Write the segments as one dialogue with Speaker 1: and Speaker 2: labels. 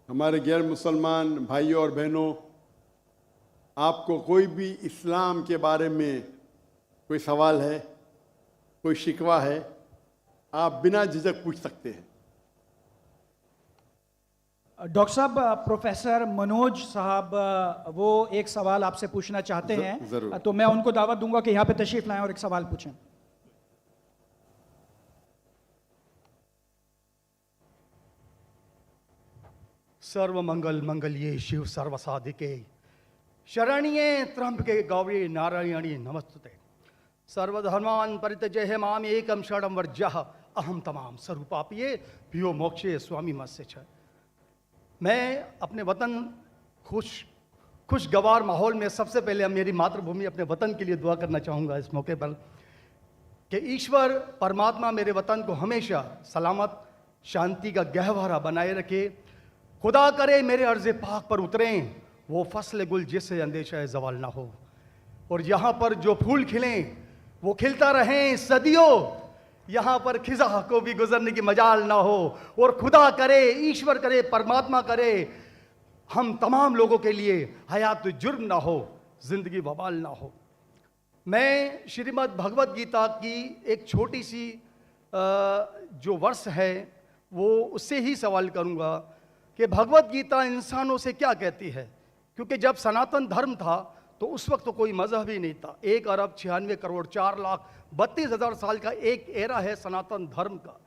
Speaker 1: हमारे गैर मुसलमान भाइयों और बहनों, आपको कोई भी इस्लाम के बारे में कोई सवाल है, कोई शिकवा है, आप बिना झिझक पूछ सकते हैं।
Speaker 2: डॉक्टर साहब, प्रोफेसर मनोज साहब वो एक सवाल आपसे पूछना चाहते हैं,
Speaker 1: जरूर।
Speaker 2: तो मैं उनको दावत दूंगा कि यहाँ पे तशरीफ लाएं और एक सवाल पूछें।
Speaker 3: सर्व मंगल मंगल्ये शिव सर्व साधिके शरण्ये त्र्यंबके गौरी नारायणी नमस्तुते। सर्वधर्मान् परित्यज्य माम एकम शरणं व्रजः अहम तमाम स्वरूपापिये पियो मोक्षे स्वामी मत्स्य छ। मैं अपने वतन खुशगवार माहौल में सबसे पहले मेरी मातृभूमि अपने वतन के लिए दुआ करना चाहूँगा इस मौके पर कि ईश्वर परमात्मा मेरे वतन को हमेशा सलामत शांति का गहवारा बनाए रखे। खुदा करे मेरे अर्ज़ पाक पर उतरें वो फसल गुल जिससे अंदेशा जवाल ना हो, और यहाँ पर जो फूल खिलें वो खिलता रहें सदियों, यहाँ पर खिजा को भी गुजरने की मजाल ना हो। और खुदा करे, ईश्वर करे, परमात्मा करे हम तमाम लोगों के लिए हयात जुर्म ना हो, जिंदगी वबाल ना हो। मैं श्रीमद् भगवत गीता की एक छोटी सी जो वर्ष है वो उससे ही सवाल करूँगा कि भगवत गीता इंसानों से क्या कहती है, क्योंकि जब सनातन धर्म था तो उस वक्त तो कोई मजहब ही नहीं था। 1,96,4,32,000 साल का एक एरा है सनातन धर्म का।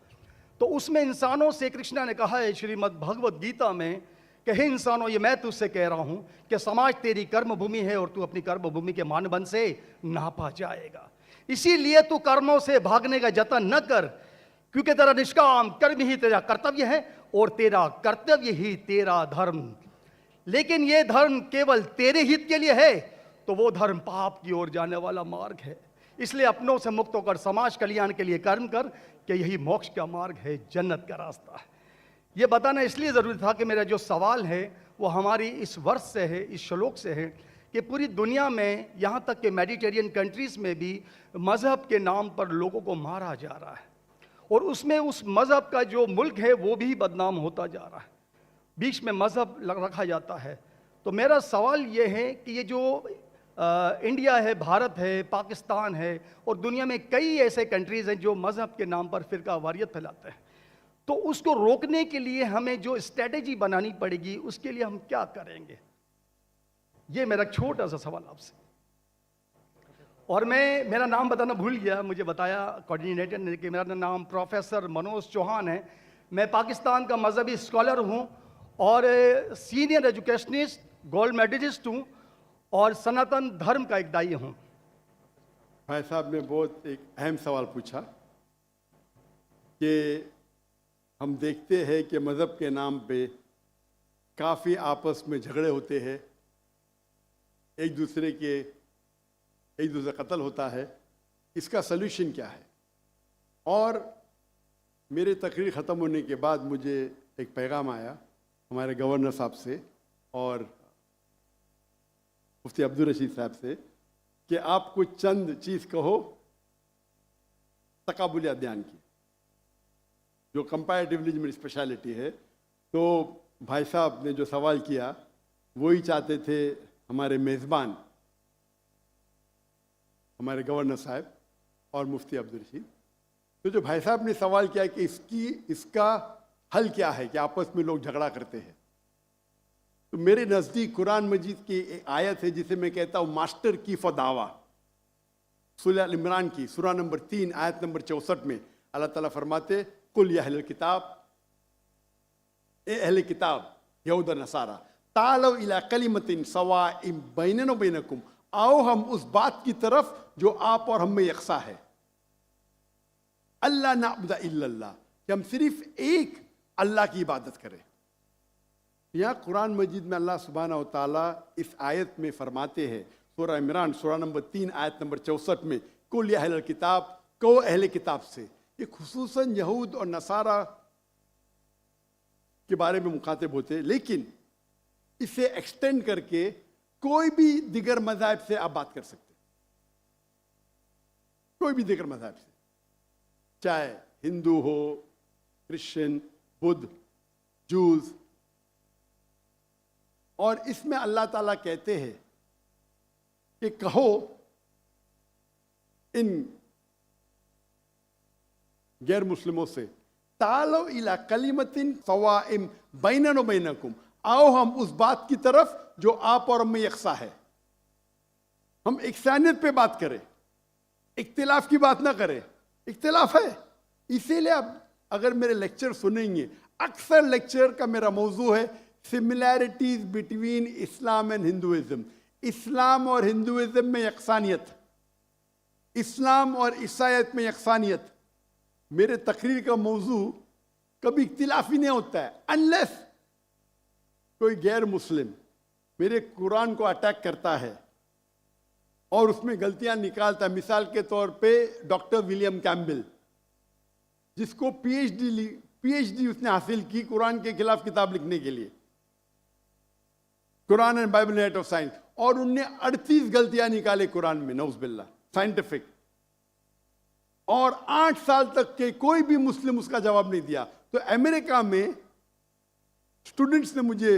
Speaker 3: तो उसमें इंसानों से कृष्णा ने कहा है श्रीमद् भगवत गीता में कि हे इंसानों, ये मैं तुझसे कह रहा हूं कि समाज तेरी कर्म भूमि है और तू अपनी कर्म भूमि के मानदंड से नापा जाएगा। इसीलिए तू कर्मों से भागने का जतन न कर, क्योंकि तेरा निष्काम कर्म ही तेरा कर्तव्य है और तेरा कर्तव्य ही तेरा धर्म। लेकिन ये धर्म केवल तेरे हित के लिए है तो वो धर्म पाप की ओर जाने वाला मार्ग है। इसलिए अपनों से मुक्त होकर समाज कल्याण के लिए कर्म कर कि यही मोक्ष का मार्ग है, जन्नत का रास्ता है। ये बताना इसलिए ज़रूरी था कि मेरा जो सवाल है वो हमारी इस वर्ष से है, इस श्लोक से है कि पूरी दुनिया में, यहाँ तक कि मेडिटेरियन कंट्रीज़ में भी मज़हब के नाम पर लोगों को मारा जा रहा है, और उसमें उस मज़हब का जो मुल्क है वो भी बदनाम होता जा रहा है, बीच में मज़हब रखा जाता है। तो मेरा सवाल ये है कि ये जो इंडिया है, भारत है, पाकिस्तान है और दुनिया में कई ऐसे कंट्रीज़ हैं जो मज़हब के नाम पर फ़िरका वारियत फैलाते हैं, तो उसको रोकने के लिए हमें जो स्ट्रेटेजी बनानी पड़ेगी उसके लिए हम क्या करेंगे? ये मेरा छोटा सा सवाल आपसे। और मैं मेरा नाम बताना भूल गया, मुझे बताया कोऑर्डिनेटर ने कि मेरा नाम प्रोफेसर मनोज चौहान है। मैं पाकिस्तान का मजहबी स्कॉलर हूँ और सीनियर एजुकेशनिस्ट, गोल्ड मेडलिस्ट हूँ और सनातन धर्म का एक दाई हूँ।
Speaker 1: भाई साहब ने बहुत एक अहम सवाल पूछा कि हम देखते हैं कि मज़हब के नाम पे काफ़ी आपस में झगड़े होते हैं, एक दूसरे का कत्ल होता है। इसका सल्यूशन क्या है? और मेरे तकरीर ख़त्म होने के बाद मुझे एक पैगाम आया हमारे गवर्नर साहब से और मुफ्ती अब्दुल रशीद साहब से कि आप कुछ चंद चीज़ कहो तकाबुल अदयान की, जो कंपैरेटिवली मेरी स्पेशलिटी है। तो भाई साहब ने जो सवाल किया वही चाहते थे हमारे मेज़बान, हमारे गवर्नर साहब और मुफ्ती अब्दुल रशीद। तो जो भाई साहब ने सवाल किया कि इसका हल क्या है कि आपस में लोग झगड़ा करते हैं, तो मेरे नज़दीक कुरान मजीद की एक आयत है जिसे मैं कहता हूँ मास्टर की फदावा, सूरह अल इमरान की सूरह नंबर 3 आयत नंबर 64 में अल्लाह ताला फरमाते कुल या अहले किताब, ए अहले किताब यहूद नसारा तालव इला कलिमतिन सवाइम बैनना व बैनकुम, आओ हम उस बात की तरफ जो आप और हम में यकसा है। अल्लाह नाबुदा इल्लल्लाह, कि हम सिर्फ एक अल्लाह की इबादत करें। यहाँ कुरान मजीद में अल्लाह सुब्हानहू व तआला इस आयत में फरमाते हैं, सूरह इमरान सूरह नंबर 3 आयत नंबर 64 में कुल या अहले किताब, को अहले किताब से, ये खुसूसन यहूद और नसारा के बारे में मुखातिब होते हैं, लेकिन इसे एक्सटेंड करके कोई भी दिगर मज़हब से आप बात कर सकते हैं, कोई भी दिगर मज़हब से, चाहे हिंदू हो, क्रिश्चियन, बुद्ध, जूस, और इसमें अल्लाह ताला कहते हैं कि कहो इन गैर मुस्लिमों से, तालो इला कलिमतिन सवाइम बैनना व बैनकुम, आओ हम उस बात की तरफ जो आप और हमें यकसा है। हम इकसानियत पे बात करें, इख्तिलाफ की बात ना करें। इख्तिलाफ है, इसीलिए आप अगर मेरे लेक्चर सुनेंगे, अक्सर लेक्चर का मेरा मौजू है similarities between Islam and Hinduism. इस्लाम और हिंदुइज्म में यकसानियत, इस्लाम और ईसाईयत में यकसानियत। मेरे तकरीर का मौजू कभी इख्तिलाफ ही नहीं होता है, अनलेस कोई गैर मुस्लिम मेरे कुरान को अटैक करता है और उसमें गलतियां निकालता है। मिसाल के तौर पे डॉक्टर विलियम कैम्बेल, जिसको पीएचडी उसने हासिल की कुरान के खिलाफ किताब लिखने के लिए, Quran and Bible net of science, और उनने 38 गलतियां निकाले कुरान में, नौज़ुबिल्लाह, साइंटिफिक। और 8 साल तक के कोई भी मुस्लिम उसका जवाब नहीं दिया। तो अमेरिका में स्टूडेंट्स ने मुझे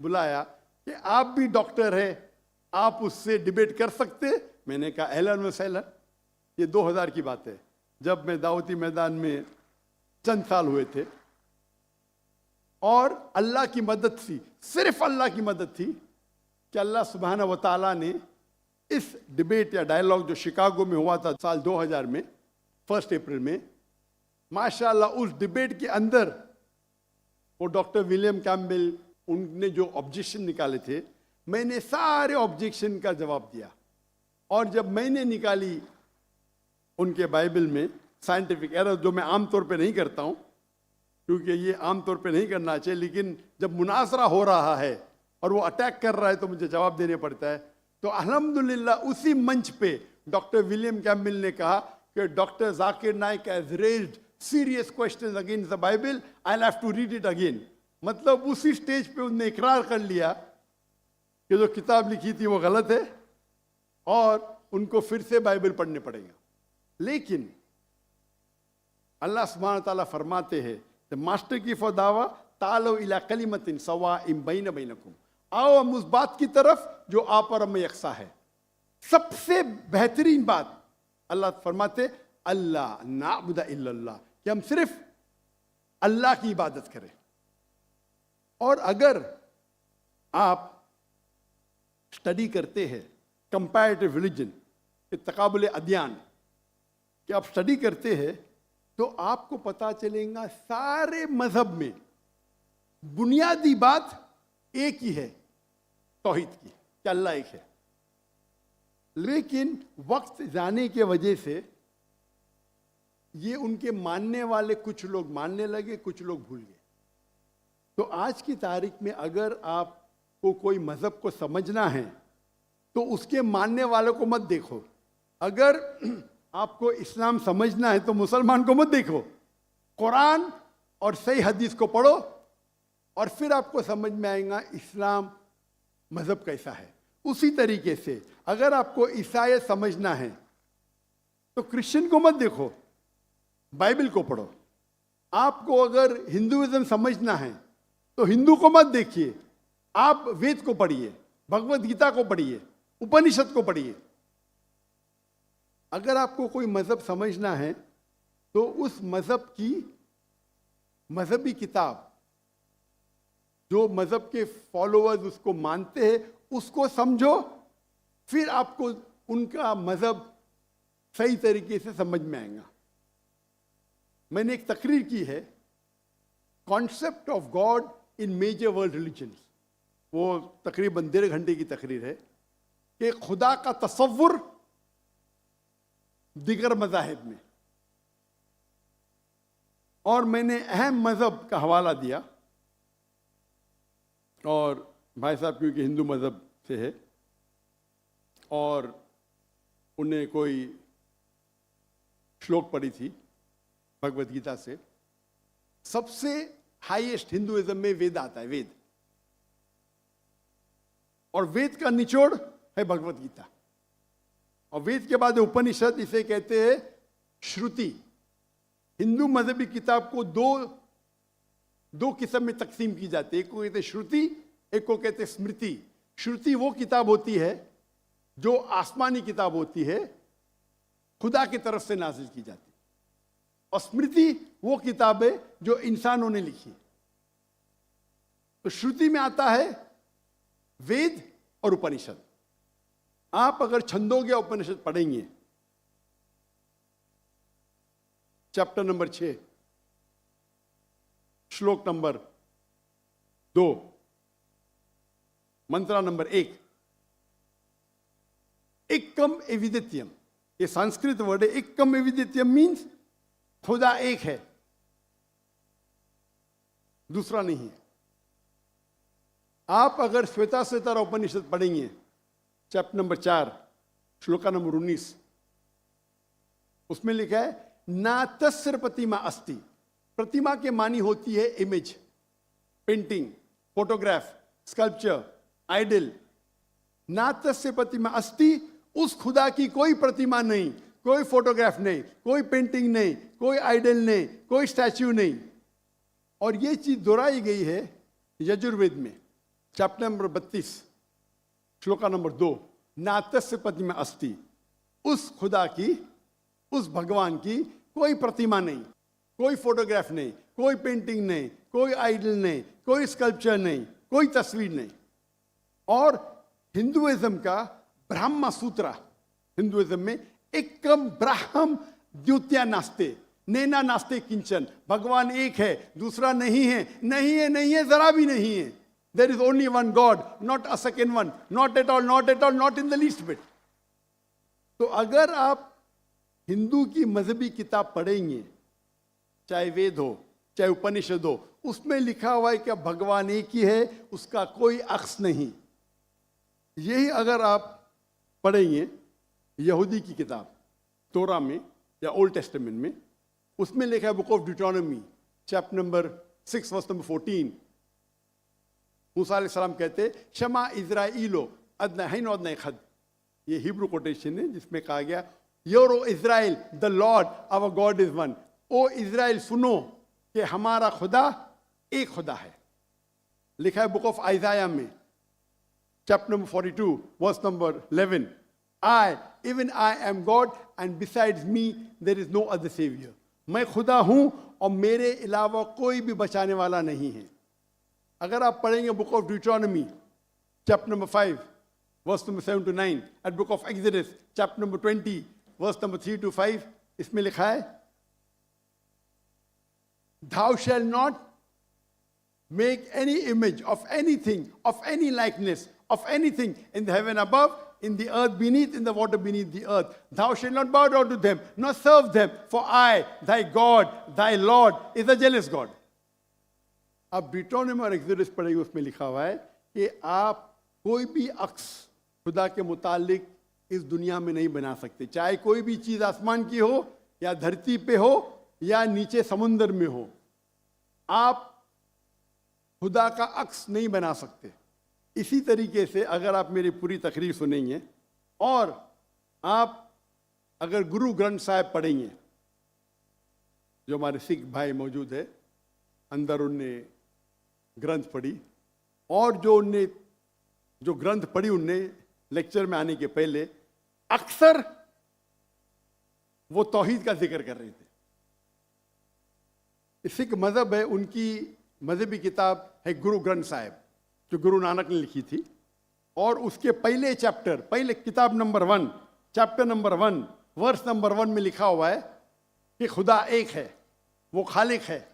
Speaker 1: बुलाया कि आप भी डॉक्टर हैं, आप उससे डिबेट कर सकते। मैंने कहा अहलन व सहलन। ये 2000 की बात है, जब मैं दावती मैदान में चंद साल हुए थे। और अल्लाह की मदद थी, सिर्फ अल्लाह की मदद थी कि अल्लाह सुब्हाना व तआला ने इस डिबेट या डायलॉग जो शिकागो में हुआ था साल 2000 में 1 अप्रैल में, माशाअल्लाह उस डिबेट के अंदर वो डॉक्टर विलियम कैम्बेल, उनने जो ऑब्जेक्शन निकाले थे, मैंने सारे ऑब्जेक्शन का जवाब दिया। और जब मैंने निकाली उनके बाइबल में साइंटिफिक एरर, जो मैं आमतौर पे नहीं करता हूँ क्योंकि ये आमतौर पे नहीं करना चाहिए, लेकिन जब मुनासरा हो रहा है और वो अटैक कर रहा है तो मुझे जवाब देने पड़ता है। तो अल्हम्दुलिल्लाह उसी मंच पे डॉक्टर विलियम कैम्बेल ने कहा कि doctor Zakir Naik has raised serious questions against the Bible, I will have to read it again. मतलब उसी स्टेज पे उन्होंने इकरार कर लिया कि जो किताब लिखी थी वो गलत है और उनको फिर से बाइबल पढ़ने पड़ेगा। लेकिन अल्लाह सुब्हानहू व तआला फरमाते हैं, द मास्टर की फदावा तालो इला कलिमतिन सवाइम बैन बैनकुम, आओ हम उस बात की तरफ जो आप और हमें यकसा है। सबसे बेहतरीन बात अल्लाह फरमाते अल्लाह नाबुदा इल्लल्लाह, कि हम सिर्फ अल्लाह की इबादत करें। और अगर आप स्टडी करते हैं कंपैरेटिव रिलीजन, तकाबुल अदयान, कि आप स्टडी करते हैं तो आपको पता चलेगा सारे मजहब में बुनियादी बात एक ही है, तौहीद की, कि अल्लाह एक है। लेकिन वक्त जाने के वजह से ये उनके मानने वाले कुछ लोग मानने लगे, कुछ लोग भूल गए। तो आज की तारीख में अगर आपको कोई मजहब को समझना है तो उसके मानने वालों को मत देखो। अगर आपको इस्लाम समझना है तो मुसलमान को मत देखो, कुरान और सही हदीस को पढ़ो और फिर आपको समझ में आएगा इस्लाम मजहब कैसा है। उसी तरीके से अगर आपको ईसाईयत समझना है तो क्रिश्चियन को मत देखो, बाइबल को पढ़ो। आपको अगर हिंदुइज्म समझना है तो हिंदू को मत देखिए, आप वेद को पढ़िए, भगवत गीता को पढ़िए, उपनिषद को पढ़िए। अगर आपको कोई मजहब समझना है तो उस मजहब की मजहबी किताब, जो मजहब के फॉलोअर्स उसको मानते हैं, उसको समझो, फिर आपको उनका मजहब सही तरीके से समझ में आएगा। मैंने एक तकरीर की है, concept of God in major world religions, वो तकरीबन 1.5 घंटे की तकरीर है कि खुदा का तसव्वुर दिगर मज़ाहिब में। और मैंने अहम मजहब का हवाला दिया, और भाई साहब क्योंकि हिंदू मजहब से है और उन्हें कोई श्लोक पढ़ी थी भगवत गीता से। सबसे हाईएस्ट हिंदुइज्म में वेद आता है, वेद, और वेद का निचोड़ है भगवत गीता। और वेद के बाद उपनिषद, इसे कहते हैं श्रुति। हिंदू मजहबी किताब को दो किस्म में तकसीम की जाती है, एक को कहते हैं श्रुति, एक को कहते हैं स्मृति। श्रुति वो किताब होती है जो आसमानी किताब होती है, खुदा की तरफ से नाजिल की जाती है, और स्मृति वो किताब है जो इंसानों ने लिखी। तो श्रुति में आता है वेद और उपनिषद। आप अगर छंदोग्य उपनिषद पढ़ेंगे, चैप्टर नंबर 6 श्लोक नंबर 2, मंत्रा नंबर 1, एकम एविदित्यम, ये संस्कृत वर्ड है। एकम एविदित्यम मीन्स खुदा एक है, दूसरा नहीं है। आप अगर श्वेताश्वेतर उपनिषद पढ़ेंगे, चैप्टर नंबर 4 श्लोका नंबर 19, उसमें लिखा है ना तस्य प्रतिमा अस्ति। प्रतिमा के मानी होती है image, painting, photograph, sculpture, idol. ना तस्य प्रतिमा अस्ति, उस खुदा की कोई प्रतिमा नहीं, कोई फोटोग्राफ नहीं, कोई पेंटिंग नहीं, कोई आइडल नहीं, कोई स्टैच्यू नहीं। और ये चीज दोहराई गई है यजुर्वेद में, चैप्टर नंबर 32 श्लोका नंबर 2, ना तस्य प्रतिमा अस्ति, उस खुदा की, उस भगवान की कोई प्रतिमा नहीं, कोई फोटोग्राफ नहीं, कोई पेंटिंग नहीं, कोई आइडल नहीं, कोई स्कल्पचर नहीं, कोई तस्वीर नहीं। और हिंदुइज्म का ब्रह्म सूत्र, हिंदुइज्म में एकम ब्रह्म द्वितीया नास्ते, नैना नास्ते किंचन, भगवान एक है, दूसरा नहीं है, नहीं है, नहीं है, जरा भी नहीं है। There is only one God, not a second one, not at all, not at all, not in the least bit. तो अगर आप हिंदू की मजहबी किताब पढ़ेंगे, चाहे वेद हो, चाहे उपनिषद हो, उसमें लिखा हुआ है कि भगवान एक ही है, उसका कोई अक्स नहीं। यही अगर आप पढ़ेंगे यहूदी की किताब तोरा में या ओल्ड टेस्टामेंट में, उसमें लिखा है book of Deuteronomy chapter number 6 verse number 14, मूसा अलैहिस्सलाम कहते शमा इज़राइलो अदनहैन अदनै खद। ये हिब्रू कोटेशन है जिसमें कहा गया your O Israel the Lord our God is one. O Israel सुनो कि हमारा खुदा एक खुदा है। लिखा है बुक ऑफ आइज़ाया में chapter number 42 verse number 11, I even I am God and besides me there is no other saviour. मैं खुदा हूं और मेरे अलावा कोई भी बचाने वाला नहीं है। अगर आप पढ़ेंगे book of Deuteronomy chapter number 5 verse number 7 to 9, at book of Exodus chapter number 20 verse number 3 to 5, इसमें लिखा है thou shall not make any image of anything, of any likeness, of anything in the heaven above, in the earth beneath, in the water beneath the earth. Thou shalt not bow down to them, nor serve them, for I, thy God, thy Lord, is a jealous God. अब ड्यूटोनॉमी और exodus पढ़ेंगे, उसमें लिखा हुआ है कि आप कोई भी अक्स खुदा के मुतालिक इस दुनिया में नहीं बना सकते, चाहे कोई भी चीज आसमान की हो या धरती पे हो या नीचे समुद्र में हो। आप खुदा का अक्स नहीं बना सकते। इसी तरीके से अगर आप मेरी पूरी तकरीर सुनेंगे और आप अगर गुरु ग्रंथ साहिब पढ़ेंगे, जो हमारे सिख भाई मौजूद है अंदर, उनने ग्रंथ पढ़ी, और जो ग्रंथ पढ़ी उनने लेक्चर में आने के पहले अक्सर वो तौहीद का जिक्र कर रहे थे। सिख मजहब है, उनकी मजहबी किताब है गुरु ग्रंथ साहिब, जो गुरु नानक ने लिखी थी। और उसके पहले चैप्टर, पहले किताब number 1 chapter number 1 verse number 1 में लिखा हुआ है कि खुदा एक है, वो खालिक है,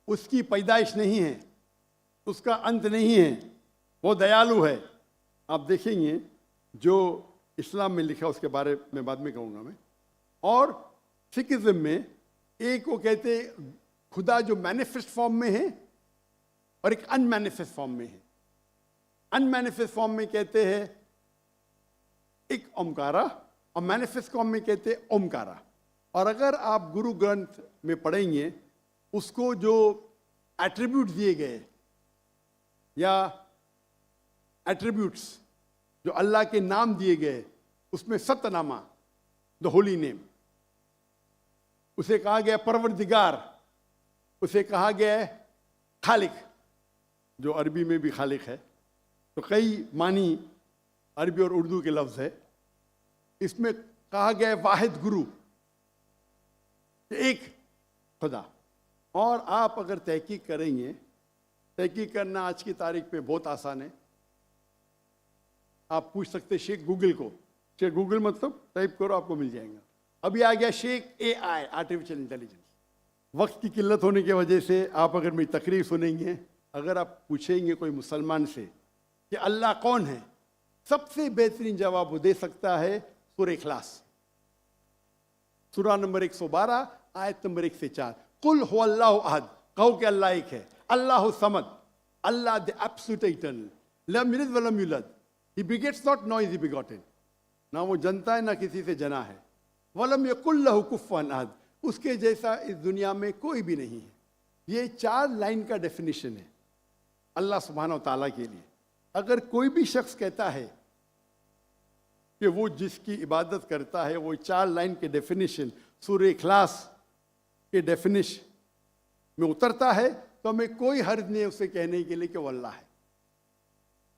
Speaker 1: उसकी पैदाइश नहीं है, उसका अंत नहीं है, वो दयालु है। आप देखेंगे जो इस्लाम में लिखा उसके बारे में बाद में कहूँगा मैं। और सिखिज्म में एक वो कहते खुदा जो मैनिफेस्ट फॉर्म में है और एक अनमैनिफेस्ट फॉर्म में है। अनमैनिफेस्ट फॉर्म में कहते हैं एक ओमकारा और मैनिफेस्ट फॉर्म में कहते हैं ओमकारा। और अगर आप गुरु ग्रंथ में पढ़ेंगे, उसको जो एट्रीब्यूट दिए गए या एट्रीब्यूट्स जो अल्लाह के नाम दिए गए, उसमें सतनामा, द होली नेम, उसे कहा गया परवरदिगार, उसे कहा गया है खालिक, जो अरबी में भी खालिक है, तो कई मानी अरबी और उर्दू के लफ्ज़ है। इसमें कहा गया है वाहिद गुरु, एक खुदा। और आप अगर तहकीक करेंगे, तहकीक करना आज की तारीख पे बहुत आसान है। आप पूछ सकते शेख गूगल को, शेख गूगल मतलब टाइप करो आपको मिल जाएगा। अभी आ गया शेख AI, आर्टिफिशियल इंटेलिजेंस। वक्त की किल्लत होने की वजह से आप अगर मेरी तकरीर सुनेंगे, अगर आप पूछेंगे कोई मुसलमान से कि अल्लाह कौन है, सबसे बेहतरीन जवाब वो दे सकता है सूरह इखलास, सूरा नंबर 112 आयत नंबर 1 से 4। कुल हो अल्लाह अहद, कहो कि अल्लाह एक है। अल्लाह समद, अल्लाह द एब्सोल्यूट इटर्नल, लम यलिद व लम यूलद, ही बिगेट्स नॉट, नॉ इज ही बिगॉटेन, ना वो जनता है ना किसी से जना है। वलम यकुल लहु कुफुवन अहद, उसके जैसा इस दुनिया में कोई भी नहीं है। ये 4 लाइन का डेफिनेशन है अल्लाह सुब्हानहू तआला के लिए। अगर कोई भी शख्स कहता है कि वो जिसकी इबादत करता है वो 4 लाइन के डेफिनेशन सूरह इखलास के डेफिनेशन में उतरता है, तो हमें कोई हर्ज नहीं उसे कहने के लिए कि वो अल्लाह है।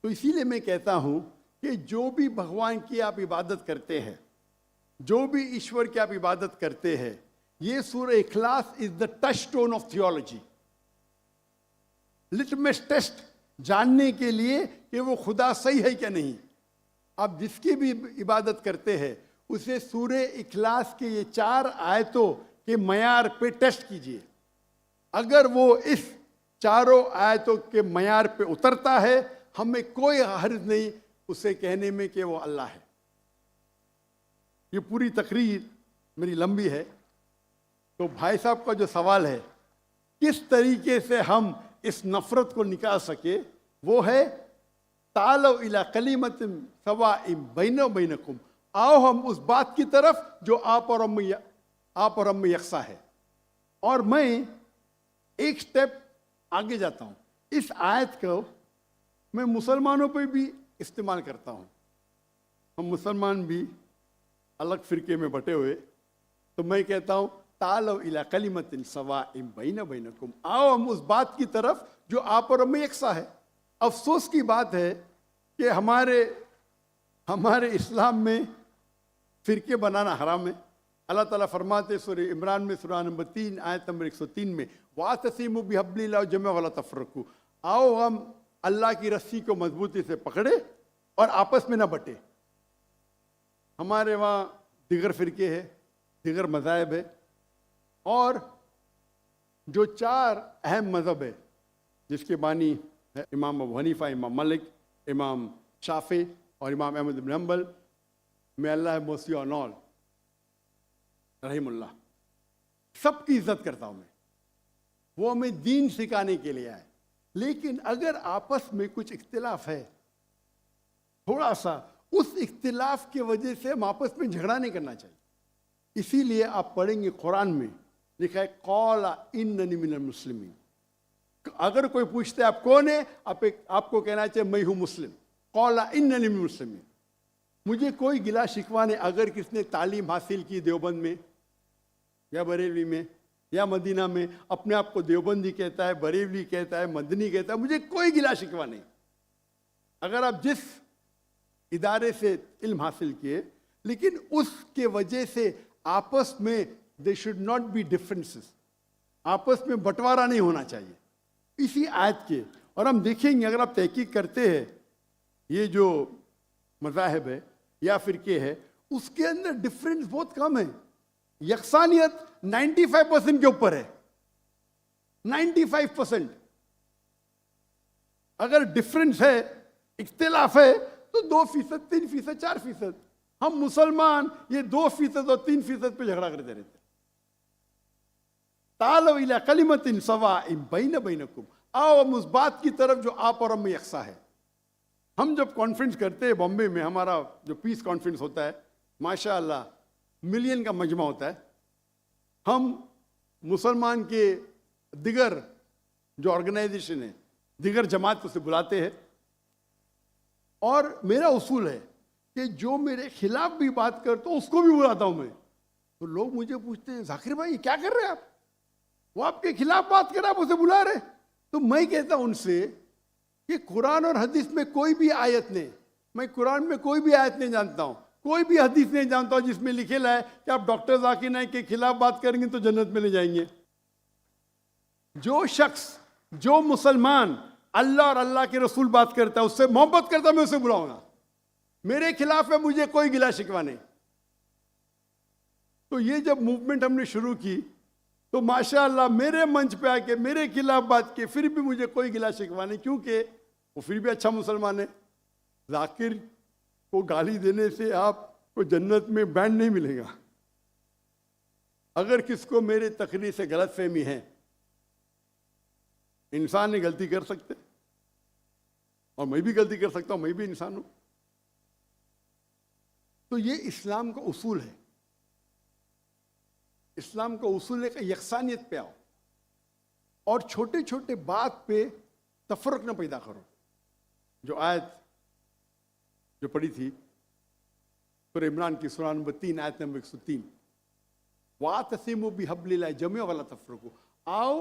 Speaker 1: तो इसीलिए मैं कहता हूं कि जो भी भगवान की आप इबादत करते हैं, जो भी ईश्वर की आप इबादत करते हैं, ये सूरह इखलास is the touchstone of theology, litmus test जानने के लिए कि वो खुदा सही है क्या नहीं। आप जिसकी भी इबादत करते हैं उसे सूरह इखलास के ये 4 आयतों के मयार पे टेस्ट कीजिए। अगर वो इस 4 आयतों के मयार पे उतरता है, हमें कोई हर्ज नहीं उसे कहने में कि वो अल्लाह है। ये पूरी तकरीर मेरी लंबी है, तो भाई साहब का जो सवाल है किस तरीके से हम इस नफरत को निकाल सके, वो है तालो इला कलिमतिन सवाइम बैना बैनकुम, आओ हम उस बात की तरफ जो आप और हम में यकसा है। और मैं एक स्टेप आगे जाता हूं, इस आयत को मैं मुसलमानों पे भी इस्तेमाल करता हूं। हम मुसलमान भी अलग फिरके में बटे हुए, तो मैं कहता हूं तालो इला कलिमतिन सवाइम बैना बैनकुम, आओ हम उस बात की तरफ जो आप और हम में यकसा है। अफसोस की बात है कि हमारे इस्लाम में फिरके बनाना हराम है। अल्लाह ताला फरमाते सूरह इमरान में सूरा नंबर 3 आयत नंबर 103 में, वातसिमु बिहब्लिल्लाहि जमीअन वला तफरकू, आओ हम अल्लाह की रस्सी को मजबूती से पकड़े और आपस में ना बटे। हमारे वहाँ दिगर फिरके है, दिगर मज़ाहिब है, और जो 4 अहम मज़हब है जिसके बानी है इमाम अबू हनीफा, इमाम मलिक, इमाम शाफी और इमाम अहमद इब्न हंबल, मे अल्लाह मोसी ऑन ऑल रहीमुल्लाह, सबकी इज्जत करता हूँ मैं। वो हमें दीन सिखाने के लिए आए, लेकिन अगर आपस में कुछ इख्तिलाफ है थोड़ा सा, उस इख्तिलाफ की वजह से हम आपस में झगड़ा नहीं करना चाहिए। इसीलिए आप पढ़ेंगे कुरान में लिखा है कौला इन्ननी मिनल मुस्लिमीन। अगर कोई पूछते आप कौन है, आपको कहना चाहिए मैं हूं मुस्लिम। कौला इन्ननी मिनल मुस्लिमीन, मुझे कोई गिला शिकवा नहीं अगर किसने तालीम हासिल की देवबंद में या बरेलवी में या मदीना में, अपने आप को देवबंदी कहता है, बरेलवी कहता है, मदनी कहता है, मुझे कोई गिला शिकवा नहीं। अगर आप जिस इदारे से इल्म हासिल किए, लेकिन उसके वजह से आपस में they should not be differences, आपस में बंटवारा नहीं होना चाहिए इसी आयत के। और हम देखेंगे अगर आप तहकीक करते हैं ये जो मज़ाहिब है या फिरके है, उसके अंदर डिफरेंस बहुत कम है। यकसानियत 95% के ऊपर है, 95%। अगर डिफरेंस है, इख्तिलाफ है, तो 2%, 3%, 4%। हम मुसलमान ये 2% और 3% पे झगड़ा करते रहते। तालो इला कलिमतिन सवाइम बैना बैनकुम, आओ हम उस बात की तरफ जो आप और हम में यकसा है। हम जब कॉन्फ्रेंस करते हैं बॉम्बे में, हमारा जो पीस कॉन्फ्रेंस होता है, माशाअल्लाह मिलियन का मजमा होता है। हम मुसलमान के दिगर जो ऑर्गेनाइजेशन है, दिगर जमात को से बुलाते हैं, और मेरा उसूल है कि जो मेरे खिलाफ भी बात कर तो उसको भी बुलाता हूं मैं। तो लोग मुझे पूछते हैं जाकिर भाई क्या कर रहे हैं आप, वो आपके खिलाफ बात कर रहे, आप उसे बुला रहे। तो मैं कहता हूं उनसे कि कुरान और हदीस में कोई भी आयत नहीं, मैं कुरान में कोई भी आयत नहीं जानता हूँ, कोई भी हदीस नहीं जानता हूँ जिसमें लिखेला है कि आप डॉक्टर जाकिर नाइक के खिलाफ बात करेंगे तो जन्नत में ले जाएंगे। जो शख्स, जो मुसलमान अल्लाह और अल्लाह के रसूल बात करता है, उससे मोहब्बत करता है, मैं उसे बुलाऊंगा। मेरे खिलाफ है, मुझे कोई गिला शिकवा नहीं। तो ये जब मूवमेंट हमने शुरू की तो माशाअल्लाह मेरे मंच पे आके मेरे खिलाफ बात की, फिर भी मुझे कोई गिला शिकवा नहीं, क्योंकि वो फिर भी अच्छा मुसलमान है। जाकिर को गाली देने से आपको जन्नत में बैंड नहीं मिलेगा। अगर किसको मेरे तकरीर से गलत फहमी है, इंसान ने गलती कर सकते और मैं भी गलती कर सकता हूं, मैं भी इंसान हूं। तो ये इस्लाम का उसूल है। इस्लाम का उसूल है कि यकसानियत पे आओ और छोटे छोटे बात पे तफरक न पैदा करो। जो आयत जो पढ़ी थी सूरह इमरान की सूरह नंबर 3 आयत नंबर 103, वातसिमु बिहब्लिल्लाह जमीअन वला तफरकू। आओ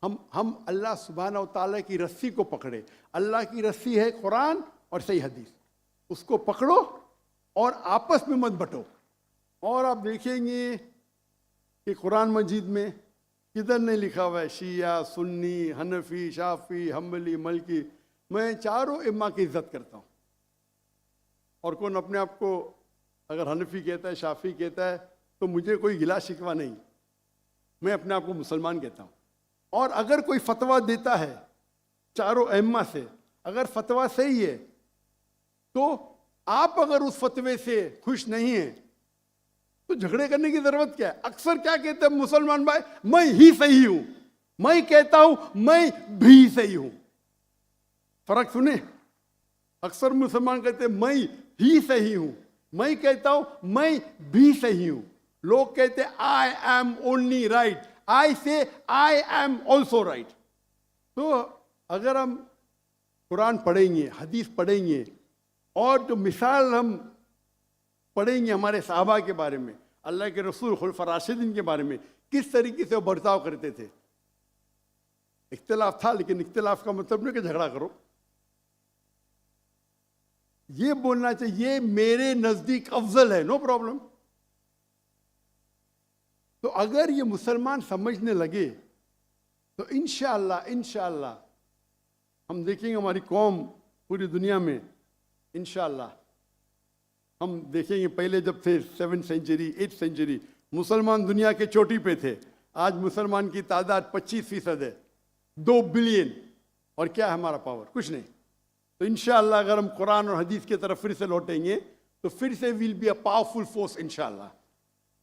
Speaker 1: हम अल्लाह सुब्हानहू व तआला की रस्सी को पकड़े। अल्लाह की रस्सी है कुरान और सही हदीस, उसको पकड़ो और आपस में मत बंटो। और आप देखेंगे कि कुरान मजीद में किधर नहीं लिखा हुआ है शिया, सुन्नी, हनफी, शाफी, हम्बली, मलकी। मैं चारों इम्मा की इज्जत करता हूँ। और कौन अपने आप को अगर हनफी कहता है, शाफी कहता है, तो मुझे कोई गिला शिकवा नहीं, मैं अपने आप को मुसलमान कहता हूँ। और अगर कोई फतवा देता है चारों अइम्मा से, अगर फतवा सही है तो आप अगर उस फतवे से खुश नहीं हैं तो झगड़े करने की जरूरत क्या है। अक्सर क्या कहते हैं मुसलमान भाई, मैं ही सही हूं, मैं कहता हूं मैं भी सही हूं। फर्क सुने, अक्सर मुसलमान कहते हैं मैं ही सही हूं, मैं कहता हूं मैं भी सही हूं। लोग कहते हैं आई एम ओनली राइट, आई से आई एम ऑल्सो राइट। तो अगर हम कुरान पढ़ेंगे, हदीस पढ़ेंगे और जो मिसाल हम पढ़ेंगे हमारे साहबा के बारे में, अल्लाह के रसूल खुलफा राशिदीन के बारे में, किस तरीके से वो बर्ताव करते थे। इख्तिलाफ था, लेकिन इख्तिलाफ का मतलब नहीं कि झगड़ा करो। ये बोलना चाहिए ये मेरे नजदीक अफजल है, नो प्रॉब्लम। तो अगर ये मुसलमान समझने लगे तो इंशाअल्लाह हम देखेंगे हमारी कौम पूरी दुनिया में, इंशाअल्लाह हम देखेंगे। पहले जब थे 7th सेंचुरी 8th सेंचुरी मुसलमान दुनिया के चोटी पे थे, आज मुसलमान की तादाद 25% है, 2 बिलियन। और क्या है हमारा पावर? कुछ नहीं। तो इंशाअल्लाह अगर हम कुरान और हदीस की तरफ फिर से लौटेंगे तो फिर से will be a powerful force इंशाअल्लाह।